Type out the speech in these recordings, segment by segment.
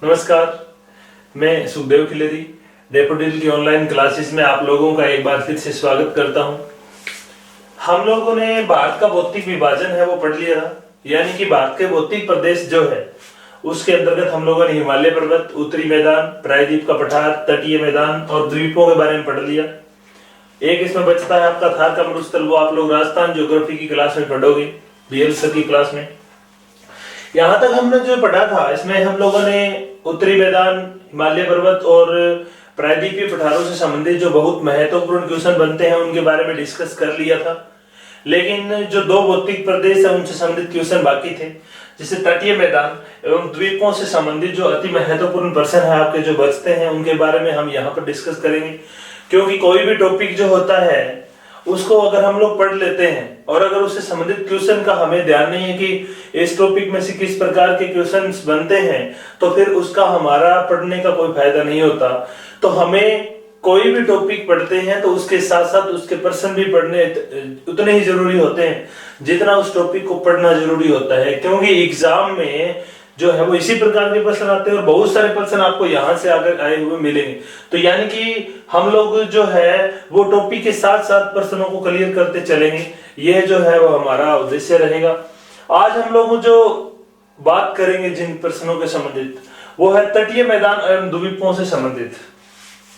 नमस्कार, मैं सुखदेव खिलेरी डेफोडिल की ऑनलाइन क्लासेस में आप लोगों का एक बार फिर से स्वागत करता हूं। हम लोगों ने भारत का भौतिक विभाजन है वो पढ़ लिया था, यानी कि भारत के भौतिक प्रदेश जो है उसके अंतर्गत हम लोगों ने हिमालय पर्वत, उत्तरी मैदान, प्रायद्वीप का पठार, तटीय मैदान और द्वीपों के बारे में पढ़ लिया। एक इसमें बचता है आपका थार का मरुस्थल, वो आप लोग राजस्थान ज्योग्राफी की क्लास में पढ़ोगे, बीएल सर की क्लास में। यहाँ तक हमने जो पढ़ा था इसमें हम लोगों ने उत्तरी मैदान, हिमालय पर्वत और प्रायद्वीपीय पठारों से संबंधित जो बहुत महत्वपूर्ण क्वेश्चन बनते हैं उनके बारे में डिस्कस कर लिया था। लेकिन जो दो भौतिक प्रदेश है उनसे संबंधित क्वेश्चन बाकी थे, जैसे तटीय मैदान एवं द्वीपों से संबंधित जो अति महत्वपूर्ण प्रश्न है आपके जो बचते हैं उनके बारे में हम यहाँ पर डिस्कस करेंगे। क्योंकि कोई भी टॉपिक जो होता है उसको अगर हम लोग पढ़ लेते हैं और अगर उससे संबंधित क्वेश्चन का हमें ध्यान नहीं है कि इस टॉपिक में से किस प्रकार के क्वेश्चंस बनते हैं, तो फिर उसका हमारा पढ़ने का कोई फायदा नहीं होता। तो हमें कोई भी टॉपिक पढ़ते हैं तो उसके साथ साथ उसके प्रश्न भी पढ़ने उतने ही जरूरी होते हैं जितना उस टॉपिक को पढ़ना जरूरी होता है। क्योंकि एग्जाम में जो है वो इसी प्रकार के प्रश्न आते हैं और बहुत सारे प्रश्न आपको यहाँ से आकर आए हुए मिलेंगे। तो यानी कि हम लोग जो है वो टॉपिक के साथ साथ प्रश्नों को क्लियर करते चलेंगे, यह जो है वो हमारा उद्देश्य रहेगा। आज हम लोग जो बात करेंगे जिन प्रश्नों के संबंधित वो है तटीय मैदान एवं द्वीपों से संबंधित,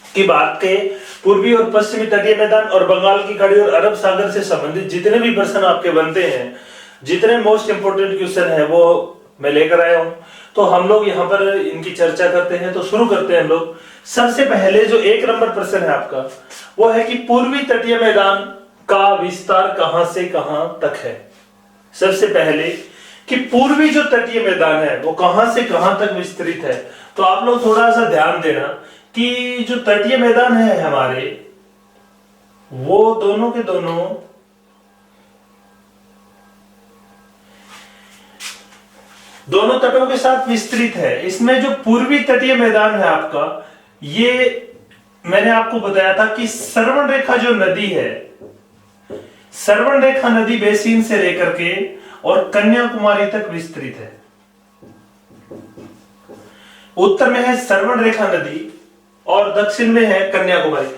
कि भारत के पूर्वी और पश्चिमी तटीय मैदान और बंगाल की खाड़ी और अरब सागर से संबंधित जितने भी प्रश्न आपके बनते हैं, जितने मोस्ट इंपोर्टेंट क्वेश्चन है वो मैं लेकर आया हूं। तो हम लोग यहाँ पर इनकी चर्चा करते हैं। तो शुरू करते हैं हम लोग। सबसे पहले जो एक नंबर प्रश्न है आपका वो है कि पूर्वी तटीय मैदान का विस्तार कहां से कहां तक है। सबसे पहले कि पूर्वी जो तटीय मैदान है वो कहां से कहां तक विस्तृत है। तो आप लोग थोड़ा सा ध्यान देना कि जो तटीय मैदान है हमारे वो दोनों के दोनों तटों के साथ विस्तृत है। इसमें जो पूर्वी तटीय मैदान है आपका, ये मैंने आपको बताया था कि श्रवण रेखा जो नदी है, श्रवण रेखा नदी बेसिन से लेकर के और कन्याकुमारी तक विस्तृत है। उत्तर में है श्रवण रेखा नदी और दक्षिण में है कन्याकुमारी।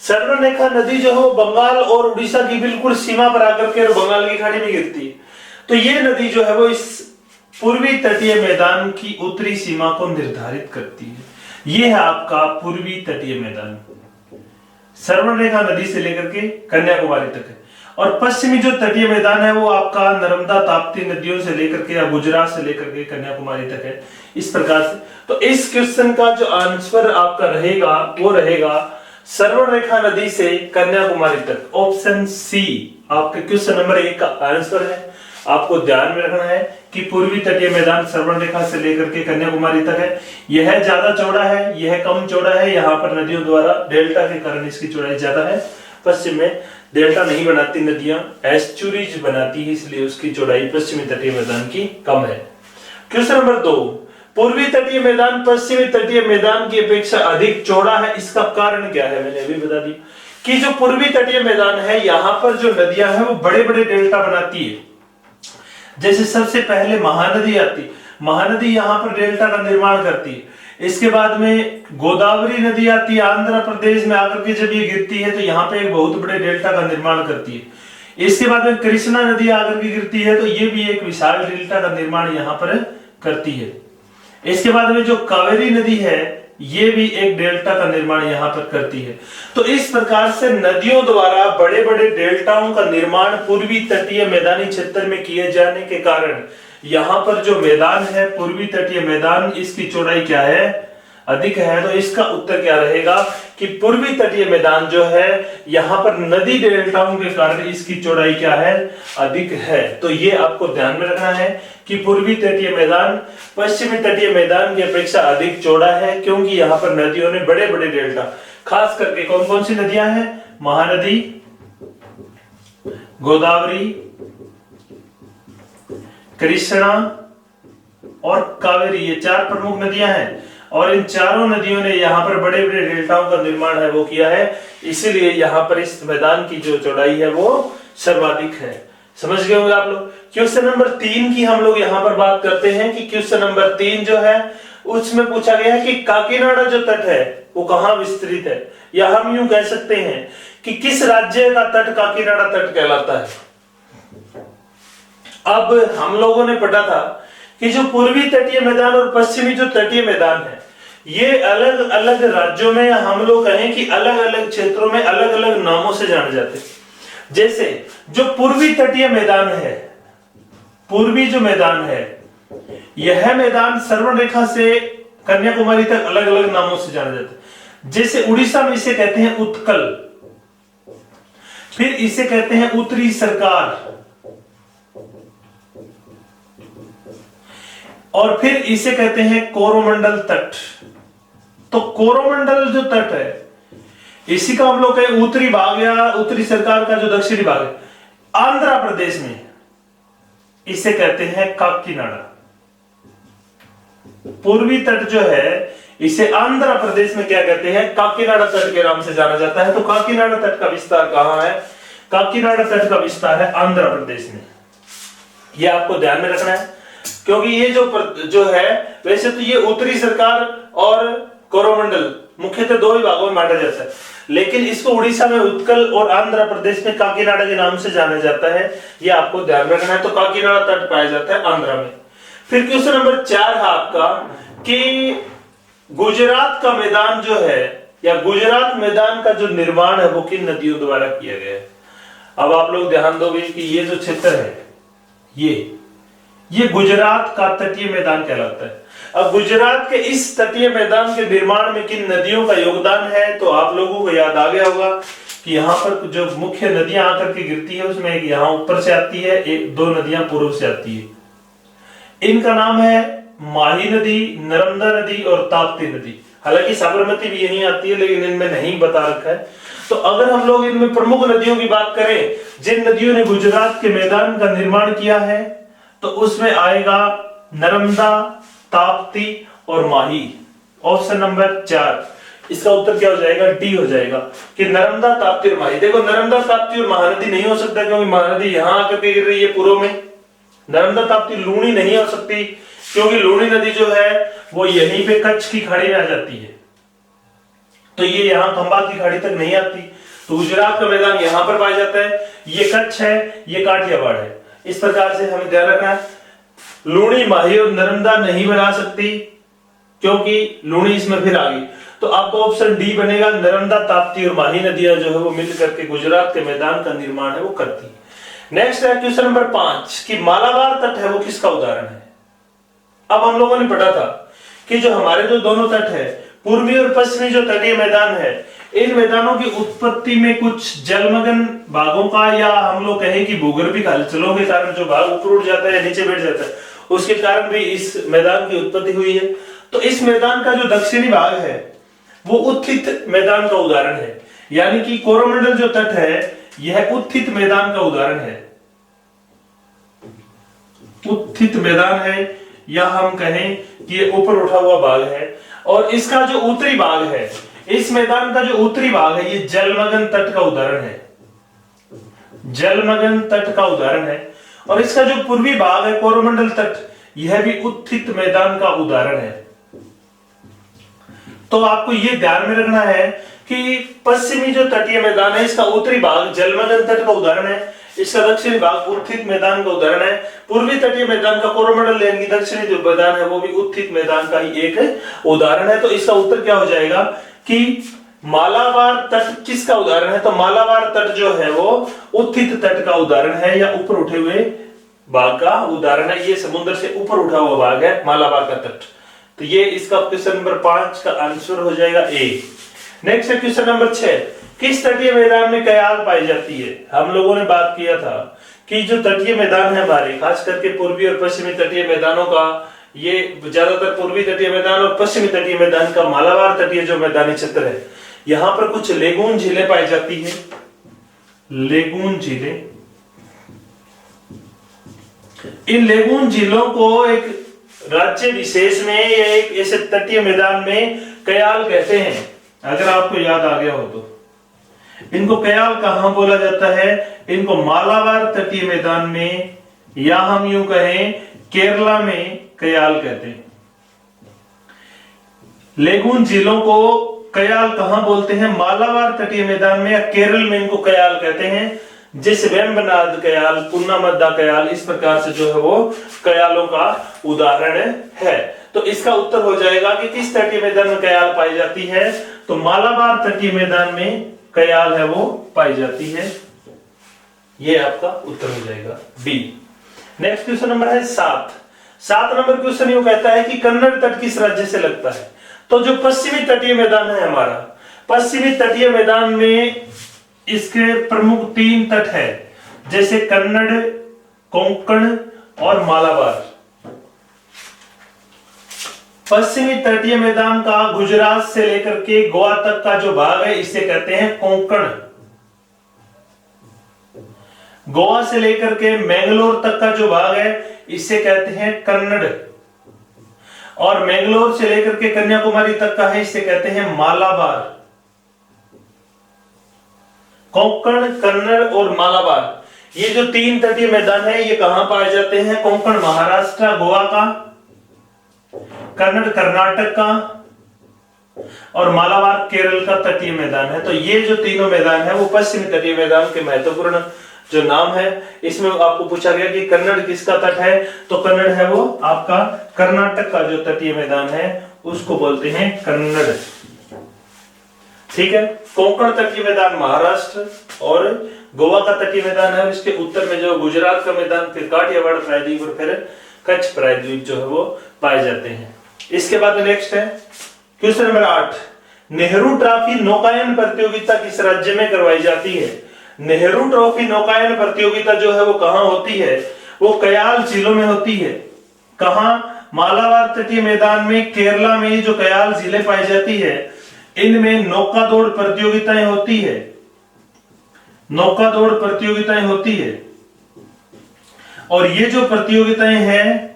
श्रवण रेखा नदी जो है बंगाल और उड़ीसा की बिल्कुल सीमा पर आकर के और बंगाल की खाड़ी में गिरती है। तो ये नदी जो है वो इस पूर्वी तटीय मैदान की उत्तरी सीमा को निर्धारित करती है। यह है आपका पूर्वी तटीय मैदान, श्रवण रेखा नदी से लेकर के कन्याकुमारी तक है। और पश्चिमी जो तटीय मैदान है वो आपका नर्मदा ताप्ती नदियों से लेकर के या गुजरात से लेकर के कन्याकुमारी तक है। इस प्रकार से तो इस क्वेश्चन का जो आंसर आपका रहेगा वो रहेगा श्रवण रेखा नदी से कन्याकुमारी तक। ऑप्शन सी आपके क्वेश्चन नंबर 1 का आंसर है। आपको ध्यान में रखना है कि पूर्वी तटीय मैदान श्रवण रेखा से लेकर के कन्याकुमारी तक है। यह ज्यादा चौड़ा है, यह कम चौड़ा है। यहाँ पर नदियों द्वारा डेल्टा के कारण इसकी चौड़ाई ज्यादा है। पश्चिम में डेल्टा नहीं बनाती नदियां, एस्चुरीज बनाती है, इसलिए उसकी चौड़ाई पश्चिमी तटीय मैदान की कम है। क्वेश्चन नंबर 2, पूर्वी तटीय मैदान पश्चिमी तटीय मैदान की अपेक्षा अधिक चौड़ा है, इसका कारण क्या है। मैंने अभी बता दिया कि जो पूर्वी तटीय मैदान है यहाँ पर जो नदियां हैं वो बड़े बड़े डेल्टा बनाती है। जैसे सबसे पहले महानदी आती, महानदी यहाँ पर डेल्टा का निर्माण करती है। इसके बाद में गोदावरी नदी आती है, आंध्र प्रदेश में आकर के जब ये गिरती है तो यहाँ पे एक बहुत बड़े डेल्टा का निर्माण करती है। इसके बाद में कृष्णा नदी आकर के गिरती है तो ये भी एक विशाल डेल्टा का निर्माण यहाँ पर करती है। इसके बाद में जो कावेरी नदी है ये भी एक डेल्टा का निर्माण यहाँ पर करती है। तो इस प्रकार से नदियों द्वारा बड़े बड़े डेल्टाओं का निर्माण पूर्वी तटीय मैदानी क्षेत्र में किए जाने के कारण यहाँ पर जो मैदान है पूर्वी तटीय मैदान, इसकी चौड़ाई क्या है, अधिक है। तो इसका उत्तर क्या रहेगा कि पूर्वी तटीय मैदान जो है यहाँ पर नदी डेल्टाओं के कारण इसकी चौड़ाई क्या है, अधिक है। तो ये आपको ध्यान में रखना है कि पूर्वी तटीय मैदान पश्चिमी तटीय मैदान की अपेक्षा अधिक चौड़ा है, क्योंकि यहाँ पर नदियों ने बड़े बड़े डेल्टा, खास करके कौन कौन सी नदियां हैं, महानदी, गोदावरी, कृष्णा और कावेरी, ये 4 प्रमुख नदियां हैं। और इन चारों नदियों ने यहाँ पर बड़े बड़े डेल्टाओं का निर्माण है वो किया है, इसीलिए यहाँ पर इस मैदान की जो चौड़ाई है वो सर्वाधिक है। समझ गए होंगे आप लोग। क्वेश्चन नंबर 3 की हम लोग यहाँ पर बात करते हैं कि क्वेश्चन नंबर 3 जो है उसमें पूछा गया है कि काकीनाडा जो तट है वो कहां विस्तृत है, या हम यूं कह सकते हैं कि किस राज्य का तट काकीनाडा तट कहलाता है। अब हम लोगों ने पढ़ा था कि जो पूर्वी तटीय मैदान और पश्चिमी जो तटीय मैदान है, ये अलग अलग राज्यों में, हम लोग कहें कि अलग अलग क्षेत्रों में अलग अलग नामों से जाने जाते हैं। जैसे जो पूर्वी तटीय मैदान है, पूर्वी जो मैदान है, यह मैदान श्रवण रेखा से कन्याकुमारी तक अलग अलग नामों से जाना जाता है। जैसे उड़ीसा में इसे कहते हैं उत्कल, फिर इसे कहते हैं उत्तरी सरकार, और फिर इसे कहते हैं कोरोमंडल तट। तो कोरोमंडल जो तट है, इसी का हम लोग कहें उत्तरी भाग या उत्तरी सरकार का जो दक्षिणी भाग है, आंध्र प्रदेश में इसे कहते हैं काकीनाडा। पूर्वी तट जो है इसे आंध्र प्रदेश में क्या कहते हैं, काकीनाडा तट के नाम से जाना जाता है। तो काकीनाडा तट का विस्तार कहां है, काकीनाडा तट का विस्तार है आंध्र प्रदेश में। यह आपको ध्यान में रखना है, क्योंकि ये जो है, वैसे तो ये उत्तरी सरकार और कोरोमंडल मुख्यतः दो ही भागों में बांटा जाता है, लेकिन इसको उड़ीसा में उत्कल और आंध्र प्रदेश में काकीनाडा के नाम से जाना जाता है। ये आपको ध्यान रखना है। तो काकीनाडा तट पाया जाता है आंध्र में। फिर क्वेश्चन नंबर 4 है आपका कि गुजरात का मैदान जो है, या गुजरात मैदान का जो निर्माण है वो किन नदियों द्वारा किया गया है। अब आप लोग ध्यान दोगे कि ये जो क्षेत्र है, ये गुजरात का तटीय मैदान कहलाता है। अब गुजरात के इस तटीय मैदान के निर्माण में किन नदियों का योगदान है, तो आप लोगों को याद आ गया होगा कि यहाँ पर जो मुख्य नदियां आकर के गिरती है, उसमें एक यहाँ ऊपर से आती है, एक दो नदियां पूर्व से आती है। इनका नाम है माही नदी, नर्मदा नदी और ताप्ती नदी। हालांकि साबरमती भी यहीं आती है, लेकिन इनमें नहीं बता रखा है। तो अगर हम लोग इनमें प्रमुख नदियों की बात करें, जिन नदियों ने गुजरात के मैदान का निर्माण किया है, तो उसमें आएगा नर्मदा, ताप्ती और माही। ऑप्शन नंबर 4, इसका उत्तर क्या हो जाएगा, डी हो जाएगा कि नर्मदा, ताप्ती और माही। देखो नर्मदा, ताप्ती और महानदी नहीं हो सकता, क्योंकि महानदी यहां आकर के गिर रही है पूर्व में। नर्मदा, ताप्ती, लूणी नहीं हो सकती, क्योंकि लूणी नदी जो है वो यहीं पे कच्छ की खाड़ी में आ जाती है, तो ये यहां खंबा की खाड़ी तक नहीं आती। तो गुजरात का मैदान यहां पर पाया जाता है। ये कच्छ है, ये काठियावाड़ है। इस प्रकार से हमें ध्यान रखना है। लूणी, माही और नर्मदा नहीं बना सकती, क्योंकि लूणी इसमें फिर आ गई। तो आपको ऑप्शन डी बनेगा, नर्मदा, ताप्ती और माही नदियां जो है वो मिल करके गुजरात के मैदान का निर्माण है वो करती है। नेक्स्ट है क्वेश्चन नंबर 5 कि मालाबार तट है वो किसका उदाहरण है। अब हम लोगों ने पढ़ा था कि जो हमारे जो दोनों तट है, पूर्वी और पश्चिमी जो तटीय मैदान है, इन मैदानों की उत्पत्ति में कुछ जलमग्न भागों का, या हम लोग कहें कि भूगर्भिक हलचलों के कारण जो भाग ऊपर उठ जाता है या नीचे बैठ जाता है, उसके कारण भी इस मैदान की उत्पत्ति हुई है। तो इस मैदान का जो दक्षिणी भाग है वो उत्थित मैदान का उदाहरण है, यानी कि कोरोमंडल जो तट है यह उत्थित मैदान का उदाहरण है। उत्थित मैदान है, या हम कहें कि ये ऊपर उठा हुआ भाग है। और इसका जो उत्तरी भाग है, इस मैदान का जो उत्तरी भाग है, ये जलमग्न तट का उदाहरण है, जलमग्न तट का उदाहरण है। और इसका जो पूर्वी भाग है, कोरोमंडल तट, यह भी उत्थित मैदान का उदाहरण है। तो आपको यह ध्यान में रखना है कि पश्चिमी जो तटीय मैदान है, इसका उत्तरी भाग जलमग्न तट का उदाहरण है, इसका दक्षिणी भाग उत्थित मैदान का उदाहरण है। पूर्वी तटीय मैदान का कोरोमंडल, यानी दक्षिणी जो मैदान है वो भी उत्थित मैदान का ही एक उदाहरण है। तो इसका उत्तर क्या हो जाएगा कि मालाबार तट किसका उदाहरण है। तो मालाबार तट जो है वो उत्थित तट का उदाहरण है, या ऊपर उठे हुए भाग का उदाहरण है। ये समुद्र से ऊपर उठा हुआ भाग है मालाबार का तट। तो ये इसका क्वेश्चन नंबर 5 का आंसर हो जाएगा ए। नेक्स्ट है क्वेश्चन नंबर 6, किस तटीय मैदान में कयाल पाई जाती है। हम लोगों ने बात किया था कि जो तटीय मैदान है हमारे, खास करके पूर्वी और पश्चिमी तटीय मैदानों का, ये ज्यादातर पूर्वी तटीय मैदान और पश्चिमी तटीय मैदान का मालाबार तटीय जो मैदानी क्षेत्र है, यहां पर कुछ लेगून झीलें पाई जाती है। लेगून झीलें, इन लेगून झीलों को एक राज्य विशेष में या एक ऐसे तटीय मैदान में कयाल कहते हैं। अगर आपको याद आ गया हो तो इनको कयाल कहां बोला जाता है, इनको मालाबार तटीय मैदान में, या हम यूं कहें केरला में कयाल कहते हैं। लेगून झीलों को कयाल कहां बोलते हैं? मालाबार तटीय मैदान में या केरल में इनको कयाल कहते हैं। जैसे वेम्बनाड कयाल, पुन्नामद्दा कयाल, इस प्रकार से जो है वो कयालों का उदाहरण है। तो इसका उत्तर हो जाएगा कि किस तटीय मैदान में कयाल पाई जाती है? तो मालाबार तटीय मैदान में कयाल है वो पाई जाती है। ये आपका उत्तर हो जाएगा बी। नेक्स्ट क्वेश्चन नंबर है 7 नंबर क्वेश्चन यूं कहता है कि कन्नड़ तट किस राज्य से लगता है? तो जो पश्चिमी तटीय मैदान है हमारा, पश्चिमी तटीय मैदान में इसके प्रमुख 3 तट है, जैसे कन्नड़, कोंकण और मालाबार। पश्चिमी तटीय मैदान का गुजरात से लेकर के गोवा तक का जो भाग है इसे कहते हैं कोंकण। गोवा से लेकर के मैंगलोर तक का जो भाग है इसे कहते हैं कन्नड़, और मैंगलोर से लेकर के कन्याकुमारी तक का है इसे कहते हैं मालाबार। कोंकण, कन्नड़ और मालाबार, ये जो 3 तटीय मैदान है ये कहां पाए जाते हैं? कोंकण महाराष्ट्र गोवा का, कन्नड़ कर्नाटक का और मालाबार केरल का तटीय मैदान है। तो ये जो तीनों मैदान है वो पश्चिमी तटीय मैदान के महत्वपूर्ण जो नाम है। इसमें आपको पूछा गया कि कन्नड़ किसका तट है, तो कन्नड़ है वो आपका कर्नाटक का जो तटीय मैदान है उसको बोलते हैं कन्नड़। ठीक है। कोंकण तटीय मैदान महाराष्ट्र और गोवा का तटीय मैदान है, और इसके उत्तर में जो गुजरात का मैदान, फिर काठियावाड़ प्रायद्वीप और फिर कच्छ प्रायद्वीप जो है वो पाए जाते हैं। इसके बाद नेक्स्ट है क्वेश्चन नंबर 8, नेहरू ट्रॉफी नौकायन प्रतियोगिता किस राज्य में करवाई जाती है? नेहरू ट्रॉफी नौकायन प्रतियोगिता जो है वो कहां होती है? वो कयाल झीलों में होती है। कहां? मालाबार तटीय मैदान में, केरला में जो कयाल झीलें पाई जाती है इनमें नौका दौड़ प्रतियोगिताएं होती है, नौका दौड़ प्रतियोगिताएं होती है। और ये जो प्रतियोगिताएं हैं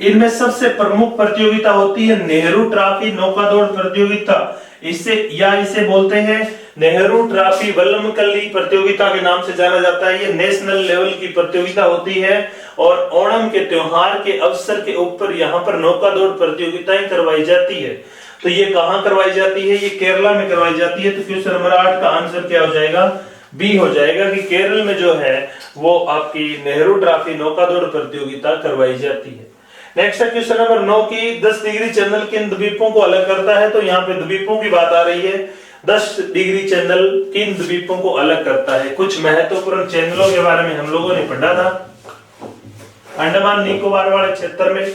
इनमें सबसे प्रमुख प्रतियोगिता होती है नेहरू ट्रॉफी नौका दौड़ प्रतियोगिता। इसे बोलते हैं नेहरू ट्रॉफी वल्लमकल्ली प्रतियोगिता के नाम से जाना जाता है। ये नेशनल लेवल की प्रतियोगिता होती है और ओणम के त्योहार के अवसर के ऊपर यहाँ पर नौका दौड़ प्रतियोगिताएं करवाई जाती है। तो ये कहां करवाई जाती है? ये केरला में करवाई जाती है। तो क्वेश्चन नंबर 8 का आंसर क्या हो जाएगा? बी हो जाएगा कि केरल में जो है वो आपकी नेहरू ट्रॉफी नौका दौड़ प्रतियोगिता करवाई जाती है। नेक्स्ट है क्वेश्चन नंबर 9 की 10 डिग्री चैनल किन द्वीपों को अलग करता है? तो यहाँ पे द्वीपों की बात आ रही है। 10 डिग्री चैनल किन द्वीपों को अलग करता है? कुछ महत्वपूर्ण चैनलों के बारे में हम लोगों ने पढ़ा था अंडमान निकोबार वाले क्षेत्र में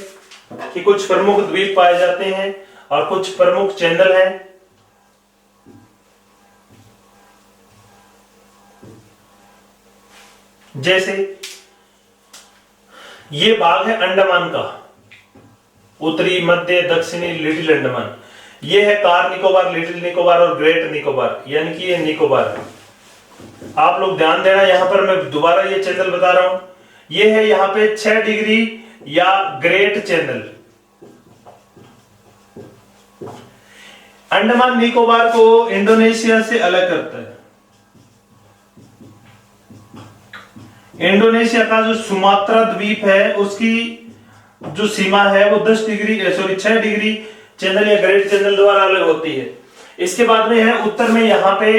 कि कुछ प्रमुख द्वीप पाए जाते हैं और कुछ प्रमुख चैनल हैं। जैसे ये भाग है अंडमान का, उत्तरी मध्य दक्षिणी लिटिल अंडमान। ये है कार निकोबार, लिटिल निकोबार और ग्रेट निकोबार, यानी कि ये निकोबार है। आप लोग ध्यान देना, यहां पर मैं दोबारा ये चैनल बता रहा हूं। ये है यहां पे 6 डिग्री या ग्रेट चैनल। अंडमान निकोबार को इंडोनेशिया से अलग करता है। इंडोनेशिया का जो सुमात्रा द्वीप है उसकी जो सीमा है वो 6 डिग्री चैनल या ग्रेट चैनल द्वारा अलग होती है। इसके बाद में है उत्तर में यहां पे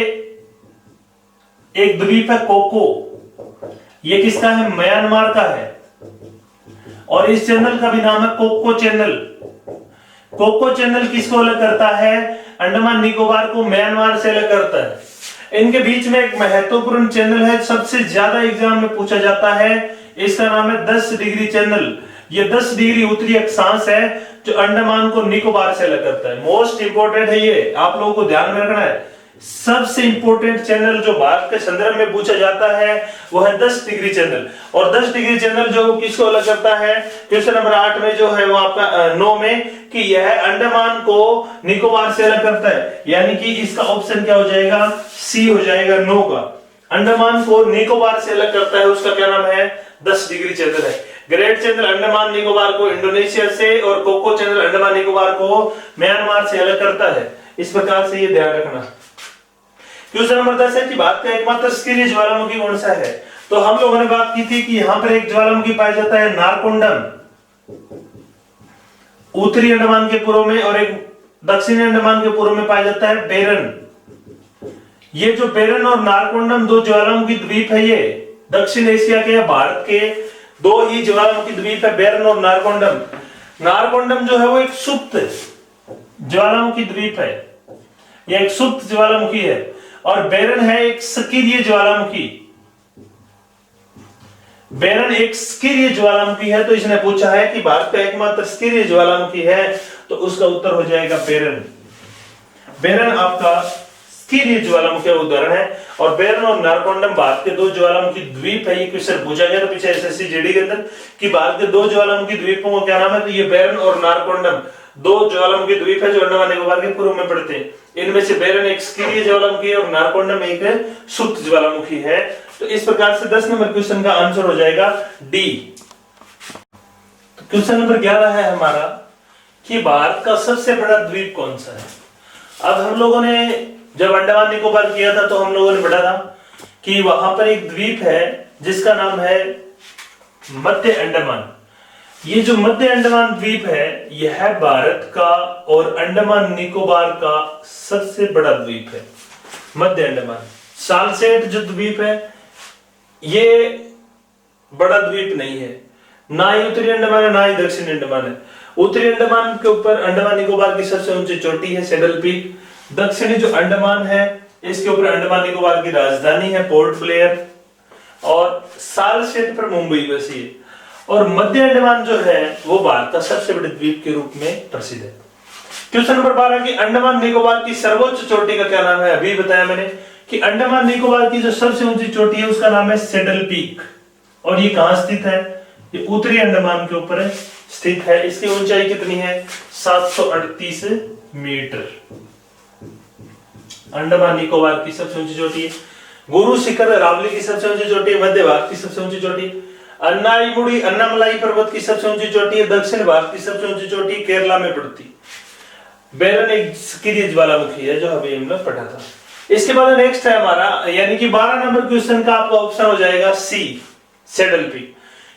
एक द्वीप है कोको। ये किसका है? म्यांमार का है। और इस चैनल का भी नाम है कोको चैनल। कोको चैनल किसको अलग करता है? अंडमान निकोबार को म्यांमार से अलग करता है। इनके बीच में एक महत्वपूर्ण चैनल है, सबसे ज्यादा एग्जाम में पूछा जाता है। इसका नाम है 10 डिग्री चैनल। ये 10 डिग्री उत्तरी अक्षांश है जो अंडमान को निकोबार से अलग करता है। मोस्ट इंपोर्टेंट है ये, आप लोगों को ध्यान में रखना है। सबसे इंपोर्टेंट चैनल जो भारत के संदर्भ में पूछा जाता है वो है 10 डिग्री चैनल। और 10 डिग्री चैनल जो किसको अलग करता है? क्वेश्चन नंबर 8 में जो है वो आपका 9 में कि यह अंडमान को निकोबार से अलग करता है, यानी कि इसका ऑप्शन क्या हो जाएगा? सी हो जाएगा 9 का। अंडमान को निकोबार से अलग करता है, उसका क्या नाम है? 10 डिग्री चैनल है। ग्रेट चैनल अंडमान निकोबार को इंडोनेशिया से और कोको चैनल अंडमान निकोबार को म्यांमार से अलग करता है। इस प्रकार से ये ध्यान रखना। क्वेश्चन नंबर 10 है कि भारत का एकमात्र सक्रिय ज्वालामुखी कौन सा है? तो हम लोगों ने बात की थी कि यहां पर एक ज्वालामुखी पाया जाता है नारकोंडम, उत्तरी अंडमान के पूर्व में और एक दक्षिणी अंडमान के पूर्व में पाया जाता है बेरन। ये जो बेरन और नारकोंडम दो ज्वालामुखी द्वीप है, ये दक्षिण एशिया के या भारत के दो ही ज्वालामुखी द्वीप है, बेरन और नारकोंडम। नारकोंडम जो है वो एक सुप्त ज्वालामुखी द्वीप है, यह एक सुप्त ज्वालामुखी है, और बेरन है एक सक्रिय ज्वालामुखी। बेरन एक सक्रिय ज्वालामुखी है, तो इसने पूछा है कि भारत का एकमात्र सक्रिय ज्वालामुखी है, तो उसका उत्तर हो जाएगा बेरन। बेरन आपका सक्रिय ज्वालामुखी का उदाहरण है, और बेरन और नारकोंडम भारत के दो ज्वालामुखी द्वीप है। ये क्वेश्चन पूछा गया था पीछे एसएससी जीडी के अंदर कि भारत के दो ज्वालामुखी द्वीपों को क्या नाम है, तो ये बेरन और नारकोंडम दो ज्वालामुखी द्वीप है जो अंडमान निकोबार के पूर्व में पड़ते हैं। इनमें से बेरन एक सक्रिय ज्वालामुखी है और नारकोंडम एक सुप्त ज्वालामुखी है। तो इस प्रकार से 10 नंबर क्वेश्चन का आंसर हो जाएगा डी। तो क्वेश्चन नंबर 11 है हमारा कि भारत का सबसे बड़ा द्वीप कौन सा है। अब हम लोगों ने जब अंडमान निकोबार किया था तो हम लोगों ने पढ़ा था कि वहां पर एक द्वीप है जिसका नाम है मध्य अंडमान। ये जो मध्य अंडमान द्वीप है यह भारत का और अंडमान निकोबार का सबसे बड़ा द्वीप है। मध्य अंडमान सालसेट जो द्वीप है ये बड़ा द्वीप नहीं है, ना ही उत्तरी अंडमान है ना ही दक्षिणी अंडमान है। उत्तरी अंडमान के ऊपर अंडमान निकोबार की सबसे ऊंची चोटी है सैडल पीक। दक्षिणी जो अंडमान है इसके ऊपर अंडमान निकोबार की राजधानी है पोर्ट ब्लेयर, और सालसेट पर मुंबई बसी है। और मध्य अंडमान जो है वो भारत का सबसे बड़े द्वीप के रूप में प्रसिद्ध है। क्वेश्चन नंबर 12 की अंडमान निकोबार की सर्वोच्च चोटी का क्या नाम है। अभी बताया मैंने कि अंडमान निकोबार की जो सबसे ऊंची चोटी है उसका नाम है सैडल पीक, और ये कहां स्थित है, ये उत्तरी अंडमान के ऊपर स्थित है। इसकी ऊंचाई कितनी है 738 मीटर। अंडमान निकोबार की सबसे ऊंची चोटी है। गुरु शिखर अरावली की सबसे ऊंची चोटी है, मध्य भारत की सबसे ऊंची चोटी। अन्नाईमुड़ी अन्नामलाई पर्वत की सबसे ऊंची चोटी है, दक्षिण भारत की सबसे ऊंची चोटी केरला में पड़ती। बेरन एक सक्रिय ज्वालामुखी है जो अभी हमने पढ़ा था। इसके बाद नेक्स्ट है हमारा यानी कि 12 नंबर क्वेश्चन का आपका ऑप्शन हो जाएगा सी सैडल पीक।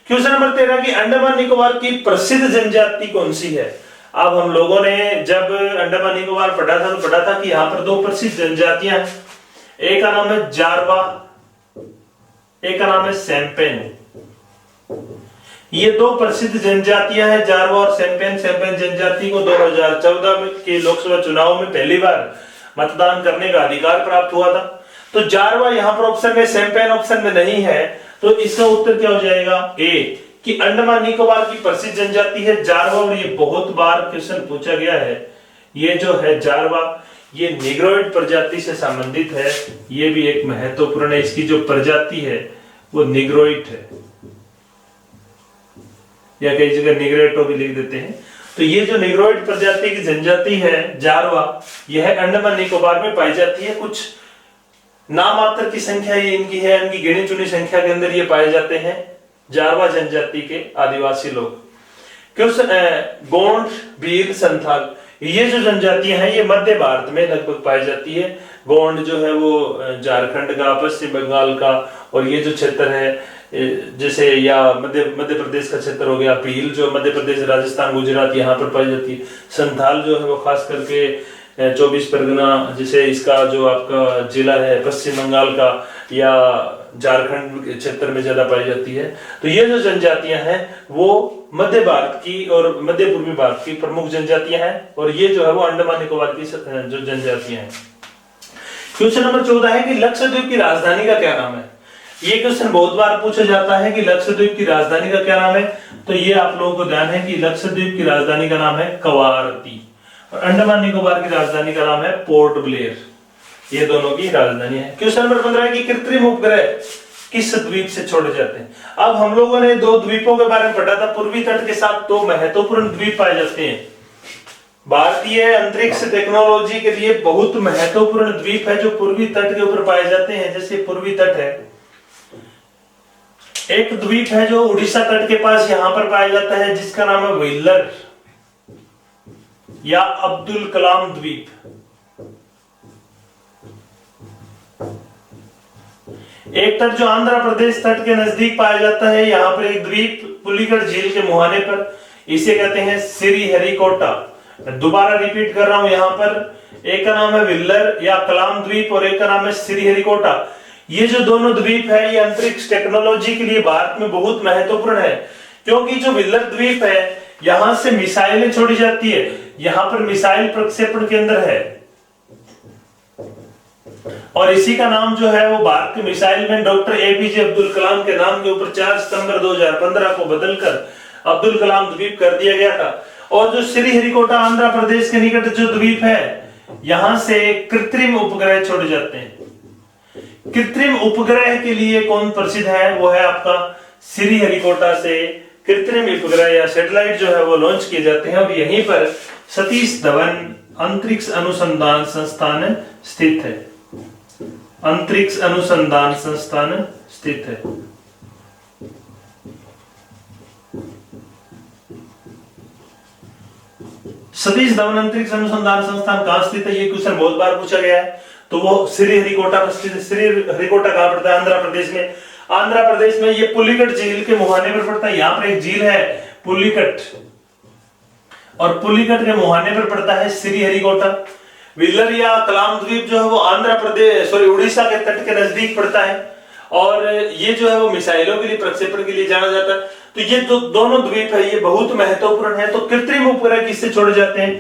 क्वेश्चन नंबर 13 की अंडमान निकोबार की प्रसिद्ध जनजाति कौन सी है। अब हम लोगों ने जब अंडमान निकोबार पढ़ा था तो पढ़ा था कि यहाँ पर दो प्रसिद्ध जनजातियां हैं, एक का नाम है जारवा, एक का नाम है सैम्पेन। ये दो प्रसिद्ध जनजातियां हैं जारवा और सैम्पेन। सैम्पेन जनजाति को 2014 के लोकसभा चुनाव में पहली बार मतदान करने का अधिकार प्राप्त हुआ था। तो जारवा यहाँ पर ऑप्शन में, सैम्पेन ऑप्शन में नहीं है, तो इसका उत्तर क्या हो जाएगा ए कि अंडमान निकोबार की प्रसिद्ध जनजाति है जारवा। और ये बहुत बार क्वेश्चन पूछा गया है। ये जो है जारवा ये निग्रोइड प्रजाति से संबंधित है, ये भी एक महत्वपूर्ण है। इसकी जो प्रजाति है वो निग्रोइड है, या कई जगह निग्रेटो भी लिख देते हैं। तो ये जो निग्रोइड प्रजाति की जनजाति है जारवा, यह अंडमान निकोबार में पाई जाती है। कुछ नामात्र की संख्या ये इनकी है, इनकी गिनी चुनी संख्या के अंदर ये पाए जाते हैं जारवा जनजाति के आदिवासी लोग। क्वेश्चन गोंड, भील, संथाल, ये जो जनजातियां हैं ये मध्य भारत में लगभग पाई जाती है। गोंड जो है वो झारखंड का, पश्चिम बंगाल का, और ये जो क्षेत्र है जैसे या मध्य प्रदेश का क्षेत्र हो गया। भील जो मध्य प्रदेश, राजस्थान, गुजरात यहाँ पर पाई जाती है। संथाल जो है वो खास करके 24 परगना, जैसे इसका जो आपका जिला है पश्चिम बंगाल का या झारखंड के क्षेत्र में ज्यादा पाई जाती है। तो ये जो जनजातियां हैं वो मध्य भारत की और मध्य पूर्वी भारत की प्रमुख जनजातियां हैं, और ये जो है वो अंडमान निकोबार की जो जनजातियां हैं। क्वेश्चन नंबर 14 है कि लक्षद्वीप की राजधानी का क्या नाम है। ये क्वेश्चन बहुत बार पूछा जाता है कि लक्षद्वीप की राजधानी का क्या नाम है। तो ये आप लोगों को ध्यान है कि लक्षद्वीप की राजधानी का नाम है कवारती, और अंडमान निकोबार की राजधानी का नाम है पोर्ट ब्लेयर। ये दोनों की राजधानी है। क्वेश्चन नंबर 15 की कृत्रिम उपग्रह किस द्वीप से छोड़े जाते हैं। अब हम लोगों ने दो द्वीपों के बारे में पढ़ा था। पूर्वी तट के साथ दो महत्वपूर्ण द्वीप पाए जाते हैं। भारतीय अंतरिक्ष टेक्नोलॉजी के लिए बहुत महत्वपूर्ण द्वीप है जो पूर्वी तट के ऊपर पाए जाते हैं। जैसे पूर्वी तट है, एक द्वीप है जो उड़ीसा तट के पास यहां पर पाया जाता है जिसका नाम है व्हीलर या अब्दुल कलाम द्वीप। एक तट जो आंध्र प्रदेश तट के नजदीक पाया जाता है, यहां पर एक द्वीप पुलिकट झील के मुहाने पर, इसे कहते हैं श्रीहरिकोटा। दोबारा रिपीट कर रहा हूं यहां पर, एक का नाम है व्हीलर या कलाम द्वीप और एक का नाम है श्रीहरिकोटा। ये जो दोनों द्वीप है ये अंतरिक्ष टेक्नोलॉजी के लिए भारत में बहुत महत्वपूर्ण है, क्योंकि जो व्हीलर द्वीप है यहां से मिसाइलें छोड़ी जाती है, यहां पर मिसाइल प्रक्षेपण केंद्र है और इसी का नाम जो है वो भारत के missile man doctor APJ Abdul Kalam के नाम के ऊपर 4 सितंबर 2015 को बदलकर अब्दुल कलाम द्वीप कर दिया गया था। और जो श्रीहरिकोटा आंध्र प्रदेश के निकट जो द्वीप है यहां से कृत्रिम उपग्रह छोड़े जाते हैं। कृत्रिम उपग्रह के लिए कौन प्रसिद्ध है, वो है आपका श्रीहरिकोटा से कृत्रिम उपग्रह या सैटेलाइट जो है वो लॉन्च किए जाते हैं और यहीं पर सतीश धवन अंतरिक्ष अनुसंधान संस्थान स्थित है। अंतरिक्ष अनुसंधान संस्थान स्थित है। सतीश धवन अंतरिक्ष अनुसंधान संस्थान कहां स्थित है, ये क्वेश्चन बहुत बार पूछा गया है। तो वो श्रीहरिकोटा पर स्थित है। श्रीहरिकोटा कहां पड़ता है, आंध्र प्रदेश में। आंध्र प्रदेश में ये पुलिकट झील के मुहाने पर पड़ता है। यहां पर एक झील है पुलिकट और पुलिकट के मुहाने पर पड़ता है श्रीहरिकोटा। व्हीलर या कलाम द्वीप जो है वो आंध्र प्रदेश उड़ीसा के तट के नजदीक पड़ता है और ये जो है वो मिसाइलों के लिए प्रक्षेपण के लिए जाना जाता है। तो ये जो दोनों द्वीप है ये बहुत महत्वपूर्ण है। तो कृत्रिम उपग्रह किससे छोड़े जाते हैं,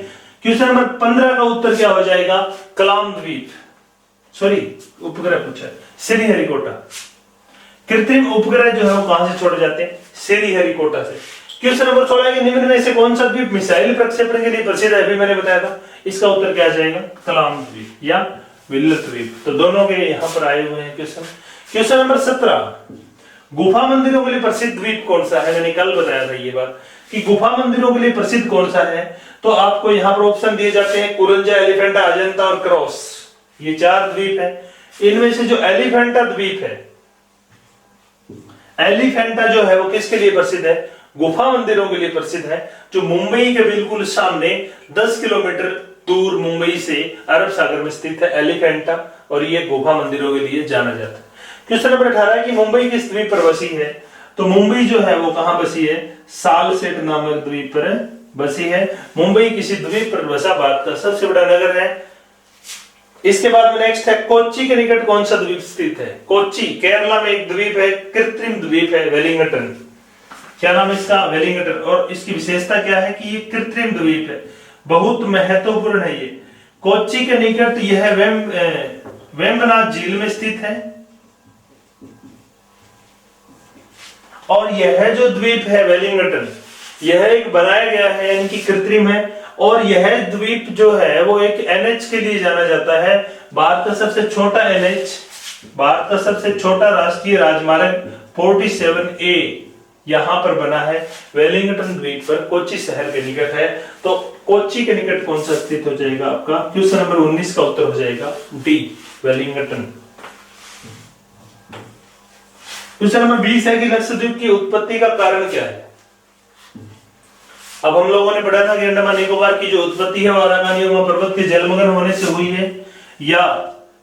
क्वेश्चन नंबर 15 का उत्तर क्या हो जाएगा, कलाम द्वीप, उपग्रह पूछा है श्रीहरिकोटा। कृत्रिम उपग्रह जो है वो कहां से छोड़े जाते हैं, श्रीहरिकोटा से। क्वेश्चन नंबर 16 के निम्न में से कौन सा द्वीप मिसाइल प्रक्षेपण के लिए प्रसिद्ध है, अभी मैंने बताया था। इसका उत्तर क्या जाएगा, कलाम द्वीप या व्हीलर द्वीप। तो दोनों के यहां पर आए हुए हैं क्वेश्चन। क्वेश्चन नंबर 17, गुफा मंदिरों के लिए प्रसिद्ध द्वीप कौन सा है। मैंने कल बताया था ये बात कि गुफा मंदिरों के लिए प्रसिद्ध कौन सा है। तो आपको यहां पर ऑप्शन दिए जाते हैं, कुरंजा, एलिफेंटा, अजंता और क्रॉस। ये 4 द्वीप है। इनमें से जो एलिफेंटा द्वीप है, एलिफेंटा जो है वो किसके लिए प्रसिद्ध है, गुफा मंदिरों के लिए प्रसिद्ध है, जो मुंबई के बिल्कुल सामने 10 किलोमीटर दूर मुंबई से अरब सागर में स्थित है एलिफेंटा, और ये गुफा मंदिरों के लिए जाना जाता है। क्वेश्चन नंबर 18 कि मुंबई किस द्वीप पर बसी है। तो मुंबई जो है वो कहां बसी है, सालसेट नामक द्वीप पर बसी है। मुंबई किसी द्वीप पर बसा भारत का सबसे बड़ा नगर है। इसके बाद में नेक्स्ट है, कोच्चि के निकट कौन सा द्वीप स्थित है। कोच्चि केरला में एक द्वीप है, कृत्रिम द्वीप है, वेलिंगटन। क्या नाम है इसका, वेलिंगटन। और इसकी विशेषता क्या है कि ये कृत्रिम द्वीप है, बहुत महत्वपूर्ण है। ये कोच्चि के निकट यह वेम्बनाथ झील में स्थित है और यह जो द्वीप है वेलिंगटन, यह एक बनाया गया है, इनकी कृत्रिम है। और यह द्वीप जो है वो एक एनएच के लिए जाना जाता है, भारत का सबसे छोटा एनएच, भारत का सबसे छोटा राष्ट्रीय राजमार्ग 47A यहां पर बना है वेलिंगटन द्वीप पर, कोच्चि शहर के निकट है। तो कोच्चि के निकट कौन सा स्थित हो जाएगा आपका, क्वेश्चन नंबर 19 का उत्तर हो जाएगा डी, वेलिंगटन। क्वेश्चन नंबर 20 है कि लक्षद्वीप की उत्पत्ति का कारण क्या है। अब हम लोगों ने पढ़ा था कि अंडमान निकोबार की जो उत्पत्ति है वो अराकानियोमा पर्वत के जलमग्न होने से हुई है, या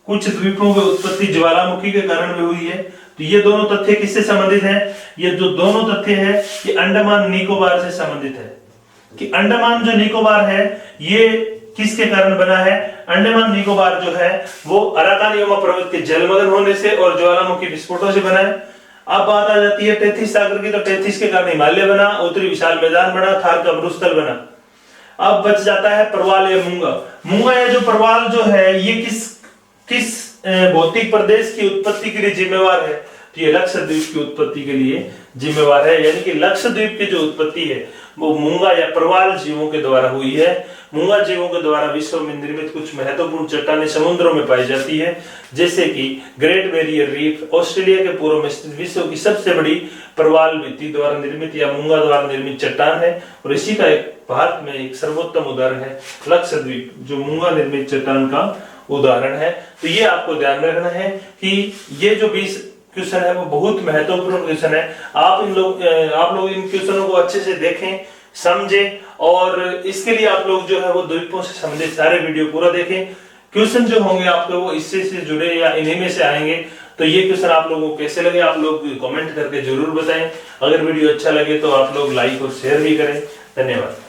कुछ द्वीपों की उत्पत्ति ज्वालामुखी के कारण भी हुई है। तो ये दोनों तथ्य किससे संबंधित हैं, ये जो दोनों तथ्य है ये अंडमान निकोबार से संबंधित है। कि अंडमान जो निकोबार है ये किसके कारण बना है, अंडमान निकोबार जो है वो अराकानियोमा पर्वत के जलमग्न होने से और ज्वालामुखी विस्फोटों से बना है। अब बात आ जाती है 33 सागर की, तो 33 के कारण हिमालय बना, उत्तरी विशाल मैदान बना, थार का मरुस्थल बना। अब बच जाता है परवाल या मूंगा। मूंगा या जो परवाल जो है ये किस भौतिक प्रदेश की उत्पत्ति के लिए जिम्मेवार है, तो ये लक्षद्वीप की उत्पत्ति के लिए जिम्मेवार है। यानी कि लक्षद्वीप की जो उत्पत्ति है वो मूंगा या परवाल जीवों के द्वारा हुई है। मूंगा जीवों के द्वारा विश्व में निर्मित कुछ महत्वपूर्ण चट्टानें समुद्रों में पाई जाती है, जैसे कि ग्रेट बैरियर रीफ, ऑस्ट्रेलिया के पूर्व में स्थित विश्व की सबसे बड़ी परवाल भित्ति द्वारा निर्मित या मूंगा द्वारा निर्मित चट्टान है। और इसी का एक भारत में एक सर्वोत्तम उदाहरण है लक्षद्वीप, जो मूंगा निर्मित चट्टान का उदाहरण है। तो ये आपको ध्यान रखना है कि ये जो 20 क्वेश्चन है वो बहुत महत्वपूर्ण क्वेश्चन है। आप लोग इन क्वेश्चनों को अच्छे से देखें, समझें, और इसके लिए आप लोग जो है वो द्वीपों से संबंधित सारे वीडियो पूरा देखें। क्वेश्चन जो होंगे आपके वो इससे से जुड़े या इन्हीं में से आएंगे। तो ये क्वेश्चन आप लोगों को कैसे लगे आप लोग कमेंट करके जरूर बताएं। अगर वीडियो अच्छा लगे तो आप लोग लाइक और शेयर भी करें। धन्यवाद।